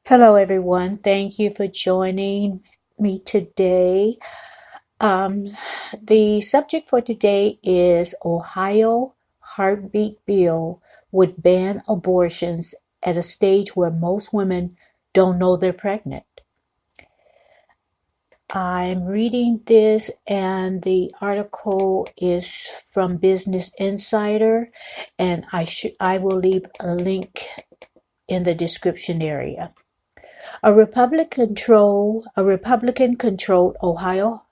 Hello, everyone. Thank you for joining me today. Um, the subject for today is Ohio heartbeat bill would ban abortions at a stage where most women don't know they're pregnant. I'm reading this, and the article is from Business Insider, and I will leave a link in the description area. A Republican-controlled Ohio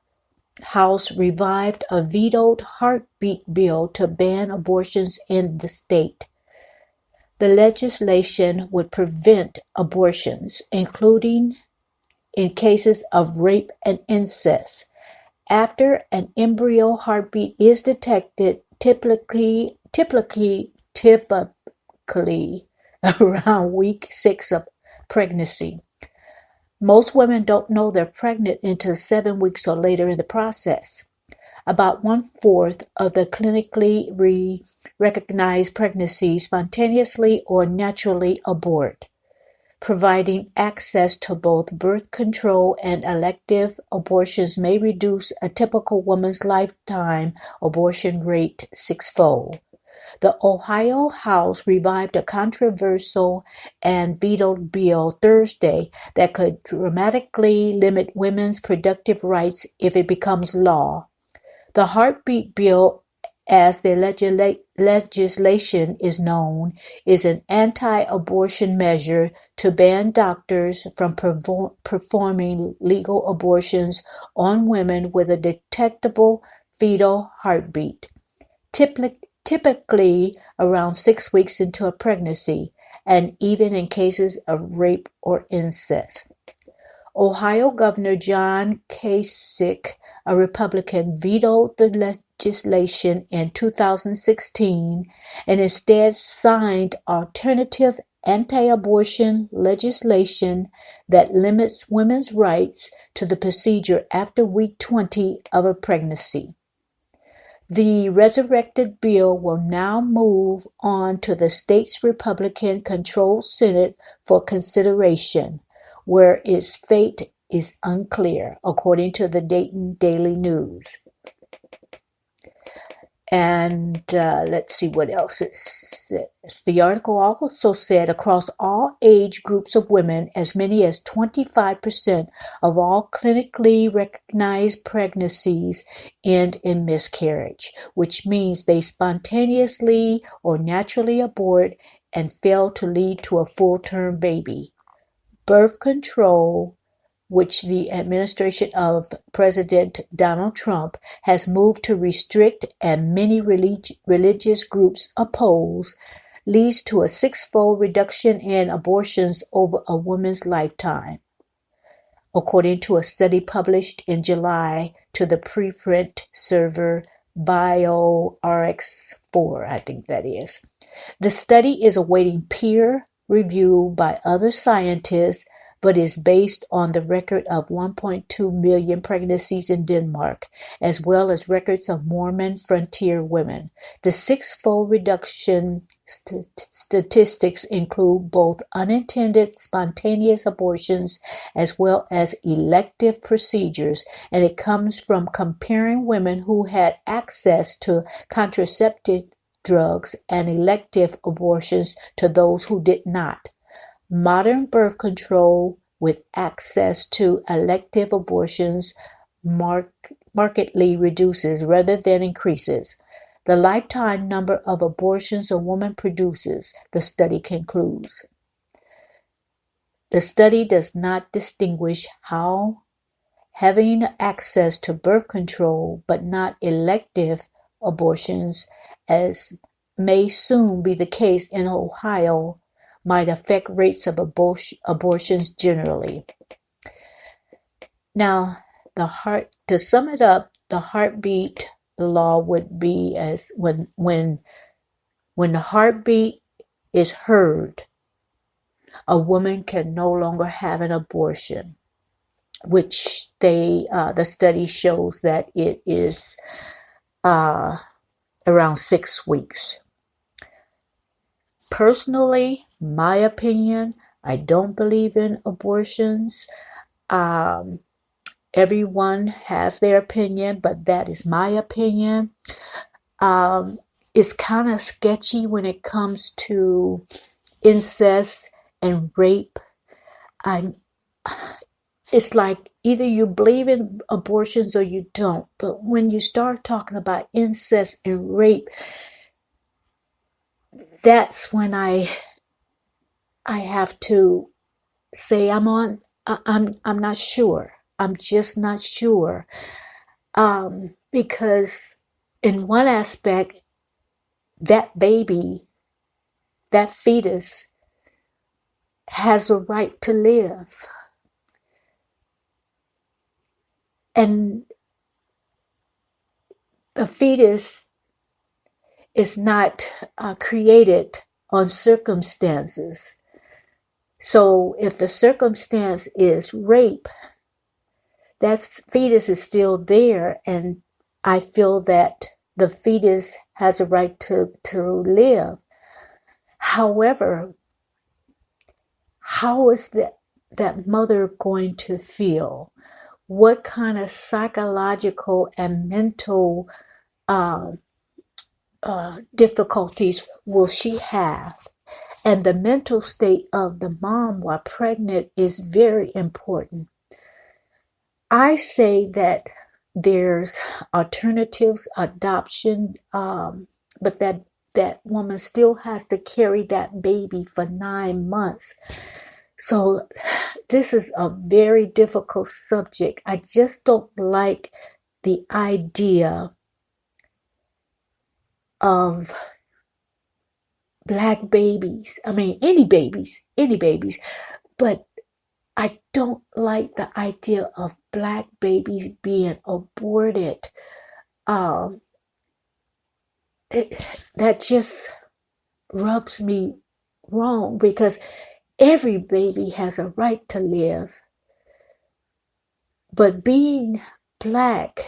House revived a vetoed heartbeat bill to ban abortions in the state. The legislation would prevent abortions, including in cases of rape and incest, after an embryo heartbeat is detected, typically around week 6 of pregnancy. Most women don't know they're pregnant until 7 weeks or later in the process. About one-fourth of the clinically recognized pregnancies spontaneously or naturally abort. Providing access to both birth control and elective abortions may reduce a typical woman's lifetime abortion rate sixfold. The Ohio House revived a controversial and vetoed bill Thursday that could dramatically limit women's reproductive rights if it becomes law. The heartbeat bill, as the legislation is known, is an anti-abortion measure to ban doctors from performing legal abortions on women with a detectable fetal heartbeat. Typically around 6 weeks into a pregnancy, and even in cases of rape or incest. Ohio Governor John Kasich, a Republican, vetoed the legislation in 2016 and instead signed alternative anti-abortion legislation that limits women's rights to the procedure after week 20 of a pregnancy. The resurrected bill will now move on to the state's Republican-controlled Senate for consideration, where its fate is unclear, according to the Dayton Daily News. And let's see what else it says. The article also said across all age groups of women, as many as 25% of all clinically recognized pregnancies end in miscarriage, which means they spontaneously or naturally abort and fail to lead to a full-term baby. Birth control, which the administration of President Donald Trump has moved to restrict and many religious groups oppose, leads to a six-fold reduction in abortions over a woman's lifetime, according to a study published in July to the preprint server BioRx4, I think that is. The study is awaiting peer review by other scientists, but is based on the record of 1.2 million pregnancies in Denmark, as well as records of Mormon frontier women. The six-fold reduction statistics include both unintended spontaneous abortions as well as elective procedures, and it comes from comparing women who had access to contraceptive drugs and elective abortions to those who did not. Modern birth control with access to elective abortions markedly reduces rather than increases the lifetime number of abortions a woman produces, the study concludes. The study does not distinguish how having access to birth control but not elective abortions, as may soon be the case in Ohio, might affect rates of abortions generally. Now, to sum it up, the heartbeat law would be as when the heartbeat is heard, a woman can no longer have an abortion, which the study shows that it is around 6 weeks. Personally, my opinion, I don't believe in abortions. Everyone has their opinion, but that is my opinion. It's kind of sketchy when it comes to incest and rape. It's like either you believe in abortions or you don't. But when you start talking about incest and rape, that's when I have to say I'm not sure. I'm just not sure. Because in one aspect, that baby, that fetus has a right to live. And the fetus is not created on circumstances. So if the circumstance is rape, that fetus is still there, and I feel that the fetus has a right to live. However, how is that mother going to feel? What kind of psychological and mental difficulties will she have? And the mental state of the mom while pregnant is very important. I say that there's alternatives, adoption, but that woman still has to carry that baby for 9 months. So this is a very difficult subject. I just don't like the idea of black babies. I mean, any babies, but I don't like the idea of black babies being aborted. That just rubs me wrong, because every baby has a right to live. But being black,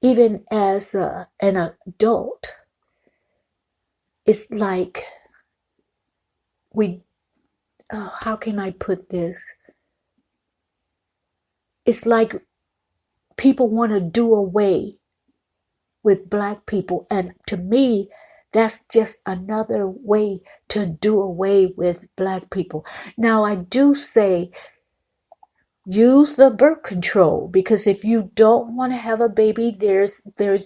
even as an adult, it's like how can I put this? It's like people want to do away with black people. And to me, that's just another way to do away with black people. Now, I do say use the birth control, because if you don't want to have a baby, there's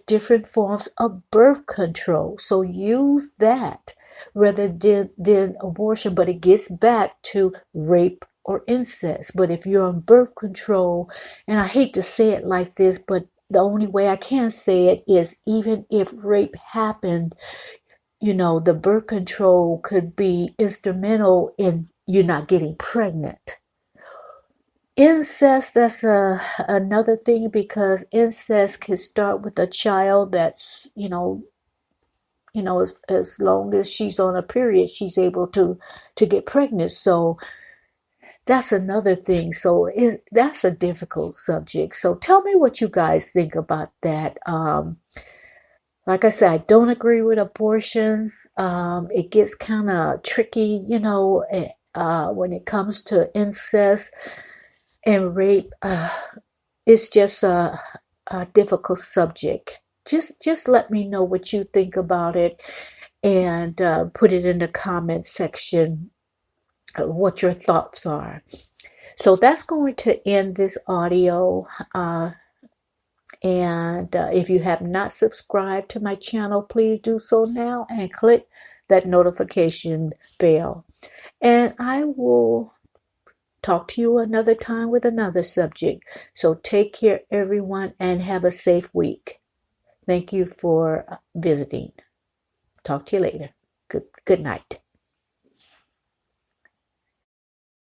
different forms of birth control. So use that rather than abortion. But it gets back to rape or incest. But if you're on birth control, and I hate to say it like this, but the only way I can say it is, even if rape happened, the birth control could be instrumental in you not getting pregnant. Incest, that's another thing, because incest can start with a child that's, as long as she's on a period, she's able to get pregnant. So that's another thing. So that's a difficult subject. So tell me what you guys think about that. Like I said, I don't agree with abortions. It gets kind of tricky, when it comes to incest and rape. It's just a difficult subject. Just let me know what you think about it, and put it in the comment section what your thoughts are. So that's going to end this audio. And if you have not subscribed to my channel, please do so now and click that notification bell. And I will talk to you another time with another subject. So take care, everyone, and have a safe week. Thank you for visiting. Talk to you later. Good night.